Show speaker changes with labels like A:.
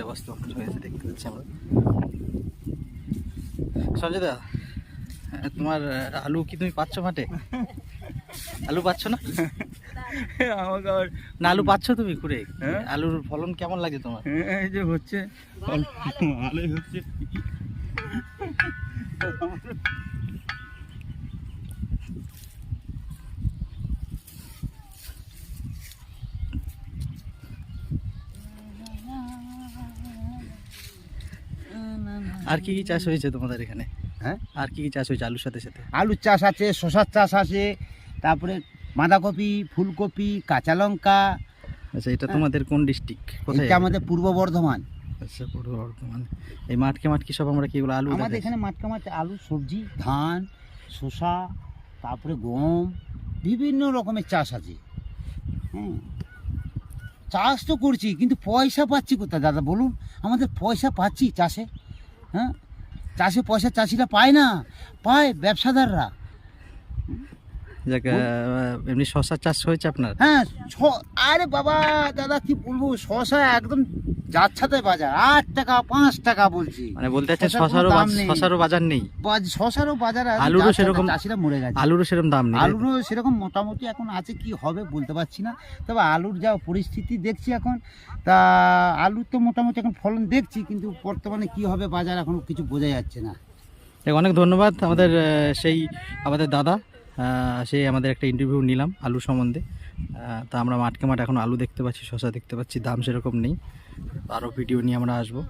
A: অবস্থা হয়েছে দেখতে পাচ্ছি আমরা। সঞ্জয় দা, তোমার আলু কি তুমি পাচ্ছ মাঠে? আলু পাচ্ছ না?
B: আমাকে আবার
A: না আলু পাচ্ছ তুমি করে?
B: হ্যাঁ।
A: আলুর ফলন কেমন লাগে তোমার?
B: এই যে হচ্ছে ভালোই হচ্ছে।
A: আর কি কি চাষ হয়েছে তোমাদের এখানে?
C: হ্যাঁ,
A: আর কি কি চাষ হয়েছে আলুর সাথে সাথে?
C: আলুর চাষ আছে, শশার চাষ আছে, তারপরে বাঁধাকপি, ফুলকপি, কাঁচা লঙ্কা।
A: আচ্ছা, এটা তোমাদের কোন ডিস্ট্রিক্ট? কোথায়?
C: এটা আমাদের পূর্ব বর্ধমান।
A: আচ্ছা, পূর্ব বর্ধমান। এই মাঠকে মাঠ কি সব আমরা কি এগুলো আলু
C: আমাদের
A: দেখাচ্ছি?
C: এখানে মাঠকা মাঠ আলু, সবজি, ধান, শসা, তারপরে গম, বিভিন্ন রকমের চাষ আছে। হ্যাঁ, চাষ তো করছি কিন্তু পয়সা পাচ্ছি কোথায় দাদা বলুন? আমাদের পয়সা পাচ্ছি চাষে? হ্যাঁ, চাষে পয়সা চাষিরা পায় না, পায় ব্যবসাদাররা।
A: যাক, এমনি শশা চাষ হয়েছে আপনার?
C: হ্যাঁ, আরে বাবা দাদা কি বলবো, শশা একদম যাচ্ছাতে বাজার 8 টাকা 5 টাকা বলছি।
A: মানে বলতে চাচ্ছেন
C: শশার কোনো দাম নেই।
A: শশারও বাজার নেই?
C: শশারও বাজার আছে,
A: আলুরও
C: যাচ্ছাতে
A: সেরকম?
C: চাষিরা মরে গেছে।
A: আলুরও সেরকম দাম নেই?
C: আলুরও সেরকম মোটামুটি এখন আছে, কি হবে বলতে পারছি না। তবে আলুর যা পরিস্থিতি দেখছি এখন, তা আলুর তো মোটামুটি এখন ফলন দেখছি, কিন্তু বর্তমানে কি হবে বাজার এখন কিছু বোঝা যাচ্ছে না।
A: অনেক ধন্যবাদ আমাদের আমাদের দাদা, সে আমাদের একটা ইন্টারভিউ নিলাম আলু সম্বন্ধে। তা আমরা মাঠকে মাঠ এখন আলু দেখতে পাচ্ছি, শশা দেখতে পাচ্ছি, দাম সেরকম নেই। আরও ভিডিও নিয়ে আমরা আসবো।